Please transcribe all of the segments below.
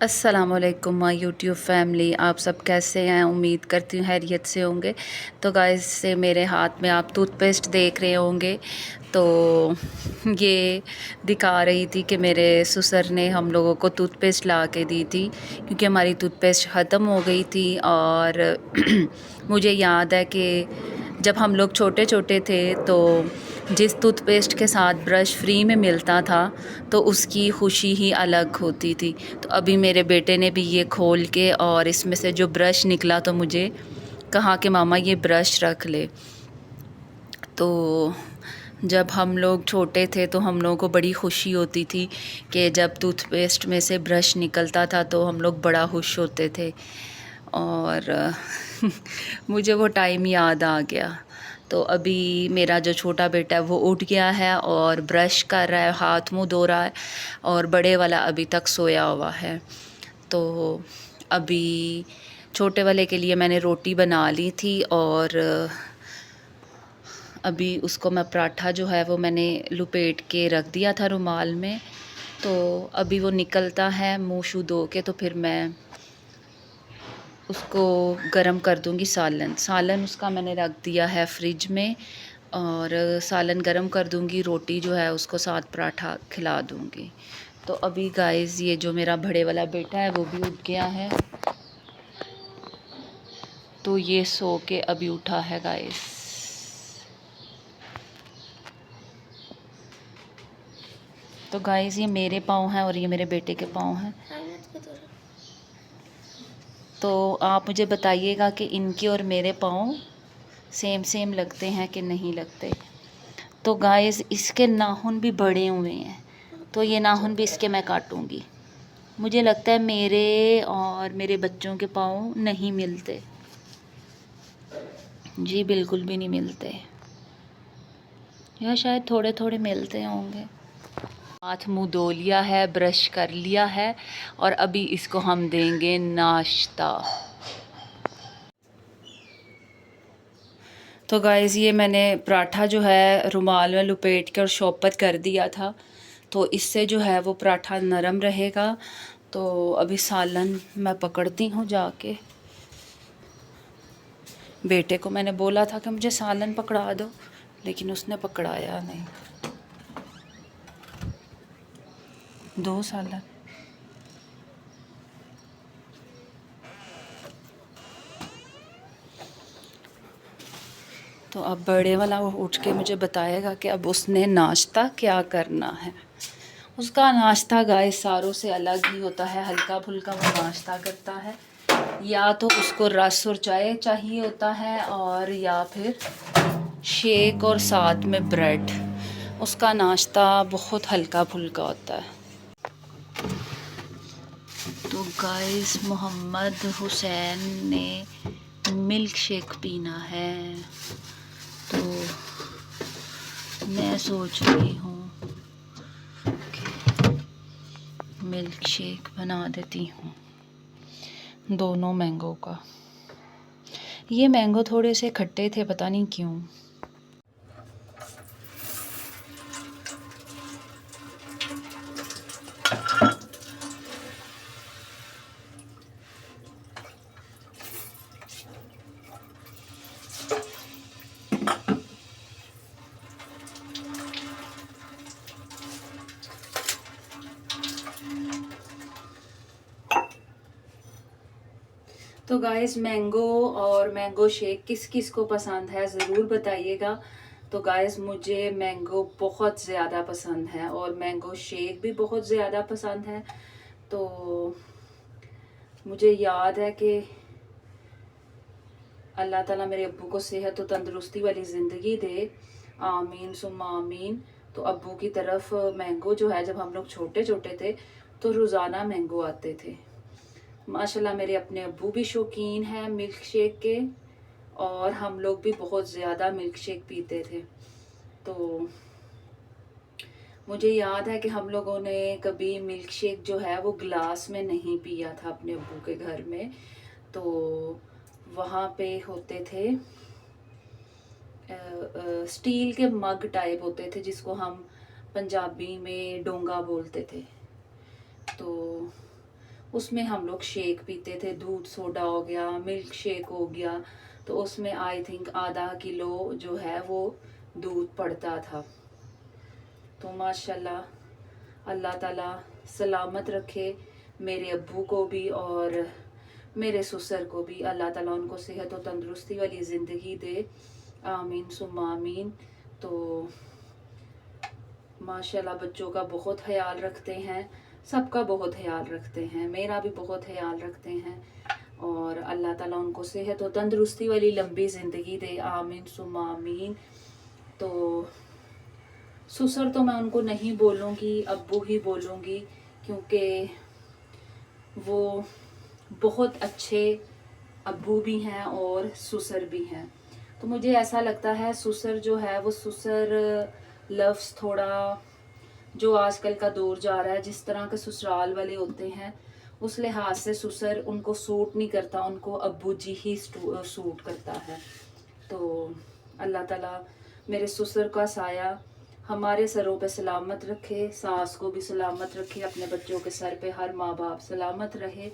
अस्सलामुअलैकुम my YouTube family, आप सब कैसे हैं? उम्मीद करती हूँ खैरियत से होंगे। तो गाइस से मेरे हाथ में आप टूथपेस्ट देख रहे होंगे। तो ये दिखा रही थी कि मेरे ससुर ने हम लोगों को टूथपेस्ट ला के दी थी, क्योंकि हमारी टूथपेस्ट ख़त्म हो गई थी। और मुझे याद है कि जब हम लोग छोटे छोटे थे तो जिस टूथपेस्ट के साथ ब्रश फ्री में मिलता था तो उसकी खुशी ही अलग होती थी। तो अभी मेरे बेटे ने भी ये खोल के और इसमें से जो ब्रश निकला तो मुझे कहा कि मामा ये ब्रश रख ले। तो जब हम लोग छोटे थे तो हम लोगों को बड़ी खुशी होती थी कि जब टूथपेस्ट में से ब्रश निकलता था तो हम लोग बड़ा खुश होते थे। और मुझे वो टाइम याद आ गया। तो अभी मेरा जो छोटा बेटा है वो उठ गया है और ब्रश कर रहा है, हाथ मुंह धो रहा है, और बड़े वाला अभी तक सोया हुआ है। तो अभी छोटे वाले के लिए मैंने रोटी बना ली थी और अभी उसको मैं पराठा जो है वो मैंने लपेट के रख दिया था रुमाल में। तो अभी वो निकलता है मुँह शू धो के तो फिर मैं उसको गरम कर दूंगी। सालन उसका मैंने रख दिया है फ्रिज में, और सालन गरम कर दूंगी, रोटी जो है उसको साथ पराठा खिला दूंगी। तो अभी गाइस ये जो मेरा बड़े वाला बेटा है वो भी उठ गया है। तो ये सो के अभी उठा है गाइस। तो गाइस ये मेरे पाँव हैं और ये मेरे बेटे के पाँव हैं। तो आप मुझे बताइएगा कि इनके और मेरे पाँव सेम सेम लगते हैं कि नहीं लगते। तो गाइस इसके नाखून भी बड़े हुए हैं, तो ये नाखून भी इसके मैं काटूंगी। मुझे लगता है मेरे और मेरे बच्चों के पाँव नहीं मिलते जी, बिल्कुल भी नहीं मिलते, या शायद थोड़े थोड़े मिलते होंगे। हाथ मुंह धो लिया है, ब्रश कर लिया है, और अभी इसको हम देंगे नाश्ता। तो गाइस ये मैंने पराठा जो है रुमाल में लपेट कर शॉपर कर दिया था, तो इससे जो है वो पराठा नरम रहेगा। तो अभी सालन मैं पकड़ती हूँ जाके। बेटे को मैंने बोला था कि मुझे सालन पकड़ा दो, लेकिन उसने पकड़ाया नहीं। दो सालन। तो अब बड़े वाला वो उठ के मुझे बताएगा कि अब उसने नाश्ता क्या करना है। उसका नाश्ता गाय सारों से अलग ही होता है, हल्का फुल्का वो नाश्ता करता है। या तो उसको रस और चाय चाहिए होता है, और या फिर शेक और साथ में ब्रेड। उसका नाश्ता बहुत हल्का फुल्का होता है। तो गाइस मोहम्मद हुसैन ने मिल्क शेक पीना है, तो मैं सोच रही हूँ कि मिल्क शेक बना देती हूँ दोनों मैंगो का। ये मैंगो थोड़े से खट्टे थे, पता नहीं क्यों। तो गाइस मैंगो और मैंगो शेक किस किस को पसंद है ज़रूर बताइएगा। तो गाइस मुझे मैंगो बहुत ज़्यादा पसंद है और मैंगो शेक भी बहुत ज़्यादा पसंद है। तो मुझे याद है कि अल्लाह ताला मेरे अब्बू को सेहत और तंदुरुस्ती वाली ज़िंदगी दे, आमीन सुम्मा आमीन। तो अब्बू की तरफ मैंगो जो है, जब हम लोग छोटे छोटे थे तो रोज़ाना मैंगो आते थे। माशाल्लाह मेरे अपने अब्बू भी शौकीन हैं मिल्क शेक के, और हम लोग भी बहुत ज़्यादा मिल्क शेक पीते थे। तो मुझे याद है कि हम लोगों ने कभी मिल्क शेक जो है वो ग्लास में नहीं पिया था अपने अब्बू के घर में। तो वहाँ पे होते थे स्टील के मग टाइप होते थे, जिसको हम पंजाबी में डोंगा बोलते थे। तो उसमें हम लोग शेक पीते थे, दूध सोडा हो गया, मिल्क शेक हो गया, तो उसमें आई थिंक आधा किलो जो है वो दूध पड़ता था। तो माशाल्लाह अल्लाह ताला सलामत रखे मेरे अब्बू को भी और मेरे ससुर को भी। अल्लाह ताला उनको सेहत और तंदुरुस्ती वाली ज़िंदगी दे, आमीन सुम्मा आमीन। तो माशाल्लाह बच्चों का बहुत ख्याल रखते हैं, सबका बहुत ख्याल रखते हैं, मेरा भी बहुत ख्याल रखते हैं। और अल्लाह ताला उनको सेहत और तंदुरुस्ती वाली लंबी ज़िंदगी दे, आमीन सुम्मा आमीन। तो ससुर तो मैं उनको नहीं बोलूँगी, अब्बू ही बोलूँगी, क्योंकि वो बहुत अच्छे अब्बू भी हैं और ससुर भी हैं। तो मुझे ऐसा लगता है ससुर जो है वो ससुर लफ्ज़ थोड़ा, जो आजकल का दौर जा रहा है, जिस तरह के ससुराल वाले होते हैं उस लिहाज से ससुर उनको सूट नहीं करता, उनको अब्बू जी ही सूट करता है। तो अल्लाह ताला मेरे ससुर का साया हमारे सरों पे सलामत रखे, सास को भी सलामत रखे, अपने बच्चों के सर पे हर माँ बाप सलामत रहे,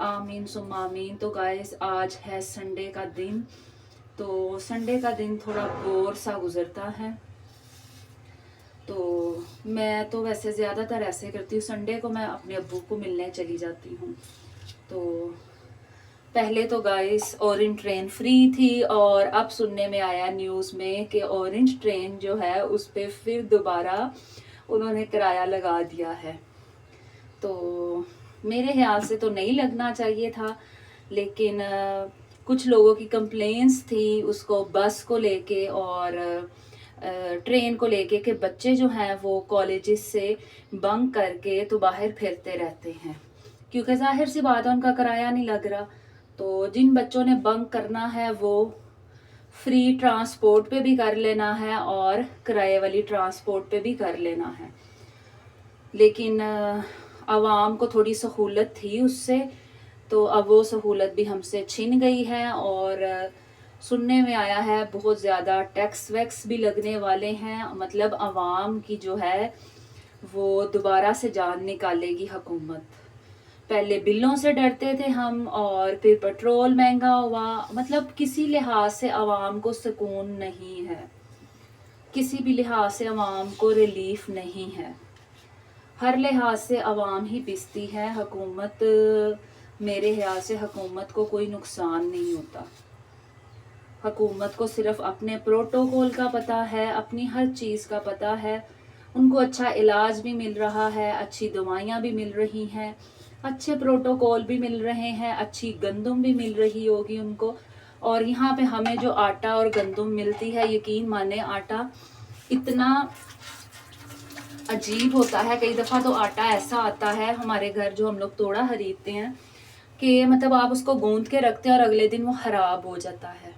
आमीन सुम्मा आमीन। तो गाइस आज है संडे का दिन, तो संडे का दिन थोड़ा बोर सा गुजरता है। तो मैं तो वैसे ज़्यादातर ऐसे करती हूँ, संडे को मैं अपने अब्बू को मिलने चली जाती हूँ। तो पहले तो गाइस ऑरेंज ट्रेन फ्री थी और अब सुनने में आया न्यूज़ में कि ऑरेंज ट्रेन जो है उस पर फिर दोबारा उन्होंने किराया लगा दिया है। तो मेरे ख्याल से तो नहीं लगना चाहिए था, लेकिन कुछ लोगों की कंप्लेंट्स थी उसको बस को लेके और ट्रेन को लेके कि बच्चे जो हैं वो कॉलेजेस से बंक करके तो बाहर फिरते रहते हैं, क्योंकि जाहिर सी बात है उनका किराया नहीं लग रहा। तो जिन बच्चों ने बंक करना है वो फ्री ट्रांसपोर्ट पे भी कर लेना है और किराए वाली ट्रांसपोर्ट पे भी कर लेना है। लेकिन आवाम को थोड़ी सहूलत थी उससे, तो अब वो सहूलत भी हमसे छिन गई है और सुनने में आया है बहुत ज़्यादा टैक्स वैक्स भी लगने वाले हैं। मतलब आवाम की जो है वो दोबारा से जान निकालेगी हुकूमत। पहले बिलों से डरते थे हम और फिर पेट्रोल महंगा हुआ, मतलब किसी लिहाज से आवाम को सुकून नहीं है, किसी भी लिहाज से आवाम को रिलीफ नहीं है, हर लिहाज से आवाम ही पिसती है। हुकूमत, मेरे ख्याल से हुकूमत को कोई नुकसान नहीं होता। हुकूमत को सिर्फ अपने प्रोटोकॉल का पता है, अपनी हर चीज़ का पता है। उनको अच्छा इलाज भी मिल रहा है, अच्छी दवाइयाँ भी मिल रही हैं, अच्छे प्रोटोकॉल भी मिल रहे हैं, अच्छी गंदम भी मिल रही होगी उनको। और यहाँ पे हमें जो आटा और गंदम मिलती है, यकीन माने आटा इतना अजीब होता है। कई दफ़ा तो आटा ऐसा आता है हमारे घर, जो हम लोग तोड़ा खरीदते हैं, कि मतलब आप उसको गूंद के रखते हैं और अगले दिन वो ख़राब हो जाता है।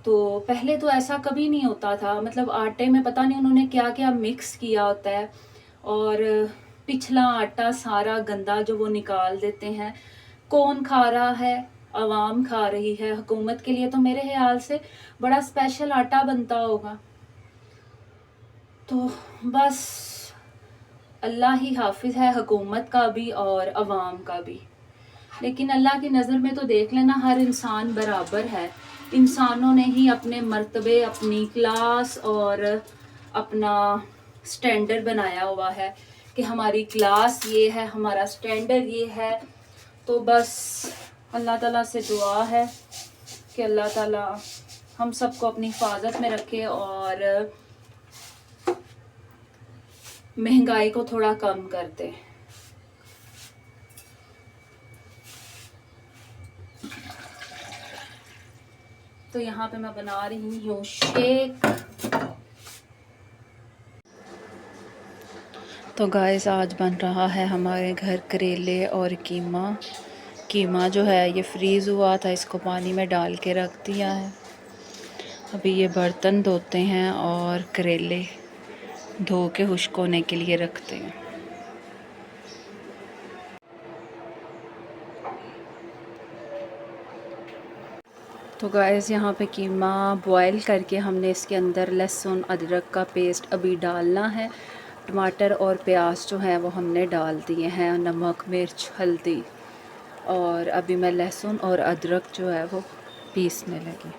तो पहले तो ऐसा कभी नहीं होता था, मतलब आटे में पता नहीं उन्होंने क्या क्या मिक्स किया होता है और पिछला आटा सारा गंदा जो वो निकाल देते हैं। कौन खा रहा है? आवाम खा रही है। हुकूमत के लिए तो मेरे ख्याल से बड़ा स्पेशल आटा बनता होगा। तो बस अल्लाह ही हाफिज़ है हुकूमत का भी और अवाम का भी। लेकिन अल्लाह की नज़र में तो देख लेना हर इंसान बराबर है। इंसानों ने ही अपने मर्तबे, अपनी क्लास और अपना स्टैंडर्ड बनाया हुआ है कि हमारी क्लास ये है, हमारा स्टैंडर्ड ये है। तो बस अल्लाह ताला से दुआ है कि अल्लाह ताला हम सबको अपनी हिफाजत में रखे और महंगाई को थोड़ा कम कर दे। तो यहाँ पे मैं बना रही हूँ शेक। तो गाइस आज बन रहा है हमारे घर करेले और कीमा। कीमा जो है ये फ्रीज़ हुआ था, इसको पानी में डाल के रख दिया है। अभी ये बर्तन धोते हैं और करेले धो के खुश्क होने के लिए रखते हैं। तो गाइस यहाँ पे कीमा बॉयल करके हमने इसके अंदर लहसुन अदरक का पेस्ट अभी डालना है। टमाटर और प्याज जो हैं वो हमने डाल दिए हैं, नमक, मिर्च, हल्दी, और अभी मैं लहसुन और अदरक जो है वो पीसने लगी।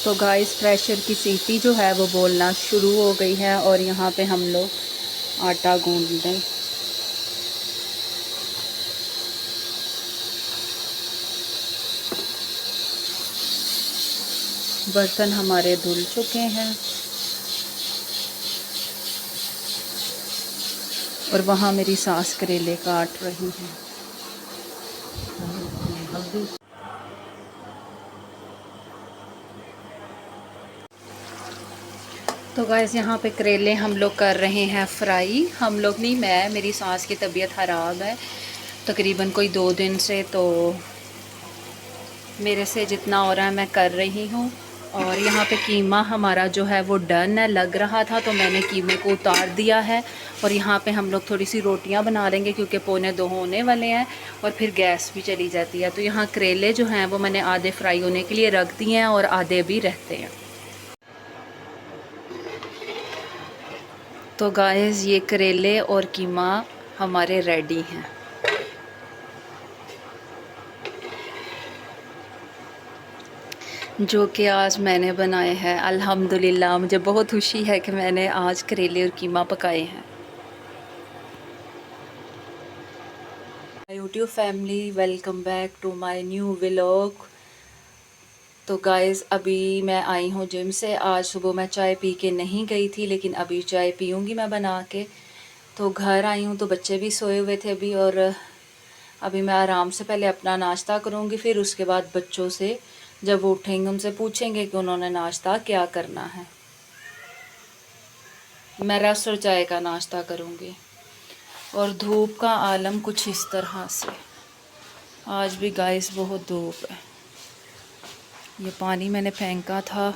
तो गाइस प्रेशर की सीटी जो है वो बोलना शुरू हो गई है और यहाँ पे हम लोग आटा गूंद दें। बर्तन हमारे धुल चुके हैं और वहाँ मेरी सास करेले काट रही हैं। तो गाइस यहाँ पे करेले हम लोग कर रहे हैं फ्राई। हम लोग नहीं, मैं, मेरी सास की तबीयत ख़राब है तकरीबन कोई 2 दिन से, तो मेरे से जितना हो रहा है मैं कर रही हूँ। और यहाँ पे कीमा हमारा जो है वो डन है, लग रहा था तो मैंने कीमे को उतार दिया है। और यहाँ पे हम लोग थोड़ी सी रोटियाँ बना लेंगे क्योंकि 1:45 होने वाले हैं और फिर गैस भी चली जाती है। तो यहाँ करेले जो हैं वो मैंने आधे फ्राई होने के लिए रख दिए हैं और आधे भी रहते हैं। तो गाइस ये करेले और कीमा हमारे रेडी हैं। जो कि आज मैंने बनाए हैं। अल्हम्दुलिल्लाह मुझे बहुत खुशी है कि मैंने आज करेले और कीमा पकाए हैं। YouTube family, welcome back to my new vlog. तो गाइस अभी मैं आई हूँ जिम से। आज सुबह मैं चाय पी के नहीं गई थी लेकिन अभी चाय पीऊँगी मैं बना के। तो घर आई हूँ तो बच्चे भी सोए हुए थे अभी, और अभी मैं आराम से पहले अपना नाश्ता करूँगी, फिर उसके बाद बच्चों से जब वो उठेंगे उनसे पूछेंगे कि उन्होंने नाश्ता क्या करना है। मैं रस और चाय का नाश्ता करूँगी। और धूप का आलम कुछ इस तरह से, आज भी गाइस बहुत धूप है। ये पानी मैंने फेंका था,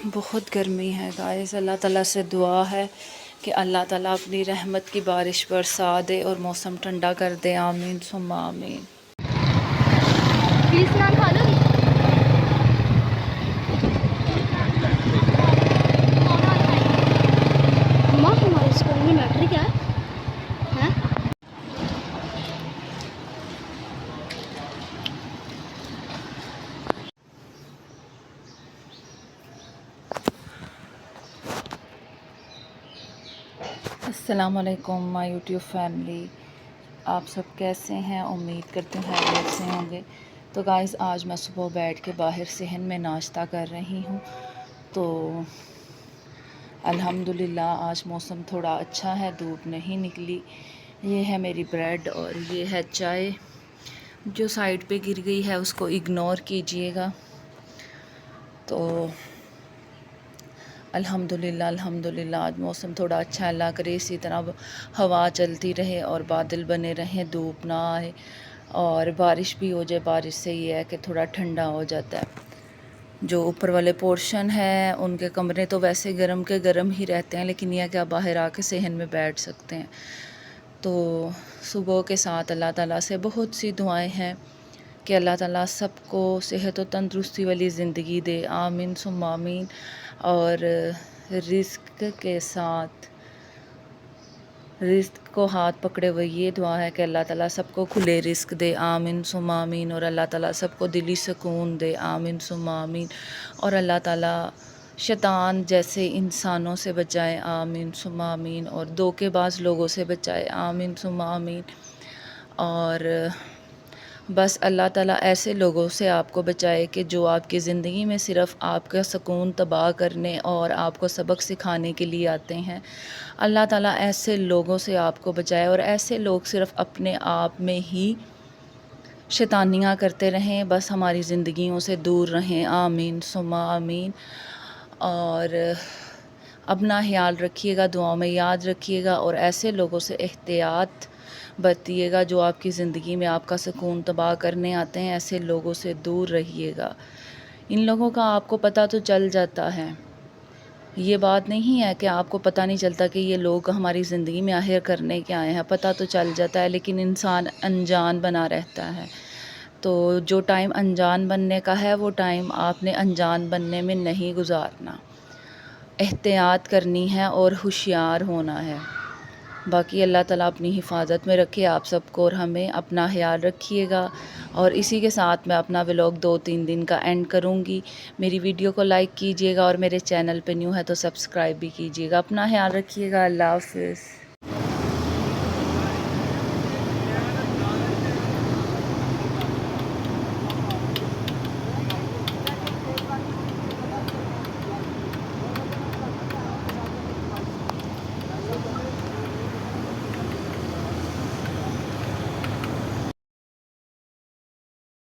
बहुत गर्मी है गाइस। अल्लाह ताला से दुआ है कि अल्लाह ताला अपनी रहमत की बारिश बरसा दे और मौसम ठंडा कर दे। आमीन सुम्मा आमीन। प्लीज नान खा लोगी? माँ हमारे स्कूल में मैट्रिक है? हैं? अस्सलाम वालेकुम माय यूट्यूब फैमिली, आप सब कैसे हैं? उम्मीद करती हूँ खैरियत से होंगे। तो गाइस आज मैं सुबह बैठ के बाहर सहन में नाश्ता कर रही हूँ। तो अल्हम्दुलिल्लाह आज मौसम थोड़ा अच्छा है, धूप नहीं निकली। ये है मेरी ब्रेड और ये है चाय। जो साइड पे गिर गई है उसको इग्नोर कीजिएगा। तो अल्हम्दुलिल्लाह अल्हम्दुलिल्लाह आज मौसम थोड़ा अच्छा है। अल्लाह करे इसी तरह हवा चलती रहे और बादल बने रहें, धूप ना आए और बारिश भी हो जाए। बारिश से ये है कि थोड़ा ठंडा हो जाता है। जो ऊपर वाले पोर्शन है उनके कमरे तो वैसे गर्म के गर्म ही रहते हैं, लेकिन यह क्या बाहर आके सहन में बैठ सकते हैं। तो सुबह के साथ अल्लाह ताला से बहुत सी दुआएं हैं कि अल्लाह ताला सबको सेहत और तंदुरुस्ती वाली ज़िंदगी दे, आमीन सुम्मा आमीन। और रिस्क के साथ रिस्क को हाथ पकड़े हुए ये दुआ है कि अल्लाह ताला सबको खुले रिस्क दे, आमीन सुम्मा आमीन। और अल्लाह ताला सबको दिली सुकून दे, आमीन सुम्मा आमीन। और अल्लाह ताला शैतान जैसे इंसानों से बचाए, आमीन सुम्मा आमीन। और धोखेबाज लोगों से बचाए, आमीन सुम्मा आमीन। और बस अल्लाह ताला ऐसे लोगों से आपको बचाए कि जो आपकी ज़िंदगी में सिर्फ़ आपका सुकून तबाह करने और आपको सबक सिखाने के लिए आते हैं। अल्लाह ताला ऐसे लोगों से आपको बचाए और ऐसे लोग सिर्फ़ अपने आप में ही शैतानियाँ करते रहें, बस हमारी ज़िंदगियों से दूर रहें, आमीन सुम्मा आमीन। और अपना ख्याल रखिएगा, दुआओं में याद रखिएगा और ऐसे लोगों से एहतियात बरतिएगा जो आपकी ज़िंदगी में आपका सुकून तबाह करने आते हैं। ऐसे लोगों से दूर रहिएगा। इन लोगों का आपको पता तो चल जाता है, ये बात नहीं है कि आपको पता नहीं चलता कि ये लोग हमारी ज़िंदगी में आखिर करने क्या आए हैं, पता तो चल जाता है, लेकिन इंसान अनजान बना रहता है। तो जो टाइम अनजान बनने का है वो टाइम आपने अनजान बनने में नहीं गुजारना, एहतियात करनी है और होशियार होना है। बाकी अल्लाह ताला अपनी हिफाजत में रखे आप सबको और हमें। अपना ख्याल रखिएगा। और इसी के साथ मैं अपना व्लॉग 2-3 दिन का एंड करूँगी। मेरी वीडियो को लाइक कीजिएगा और मेरे चैनल पे न्यू है तो सब्सक्राइब भी कीजिएगा। अपना ख्याल रखिएगा। अल्लाह हाफ़िज़।